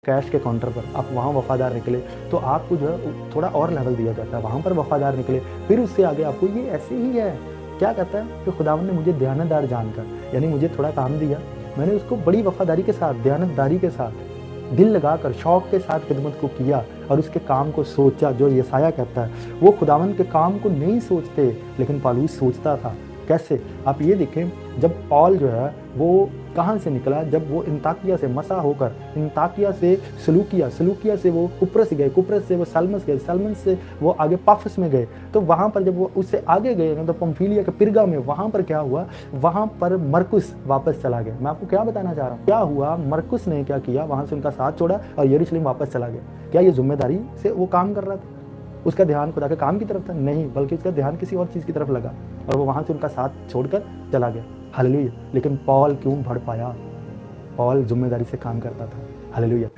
Cash के counter पर, आप वहाँ वफ़ादार निकले तो आपको जो है थोड़ा और लेवल दिया जाता है, वहाँ पर वफ़ादार निकले, फिर उससे आगे आपको ये ऐसे ही है। क्या कहता है कि खुदावंद ने मुझे दयानतदार जानकर, यानी मुझे थोड़ा काम दिया, मैंने उसको बड़ी वफ़ादारी के साथ, दयानतदारी के साथ, दिल लगाकर, शौक के साथ खिदमत को किया और उसके काम को सोचा। जो यशायाह कहता है, वो खुदावंद के काम को नहीं सोचते, लेकिन पौलुस सोचता था। कैसे? आप ये देखें, जब पौल जो है वो कहाँ से निकला, जब वो अंताकिया से मसा होकर, अंताकिया से सलूकिया, सलूकिया से वो कुप्रस गए, कुप्रस से वो सलमस गए, सलमस से वो आगे पाफस में गए। तो वहाँ पर जब वो उससे आगे गए ना, तो पंफिलिया के पिरगा में, वहाँ पर क्या हुआ, वहाँ पर मरकुस वापस चला गया। मैं आपको क्या बताना चाह रहा हूँ, क्या हुआ, मरकुस ने क्या किया, वहाँ से उनका साथ छोड़ा और यरूशलेम वापस चला गया। क्या ये जिम्मेदारी से वो काम कर रहा था? उसका ध्यान खुदा के काम की तरफ था? नहीं, बल्कि उसका ध्यान किसी और चीज़ की तरफ लगा और वो वहाँ से उनका साथ छोड़कर चला गया। हालेलुया। लेकिन पौल क्यों बढ़ पाया? पौल जिम्मेदारी से काम करता था। हालेलुया।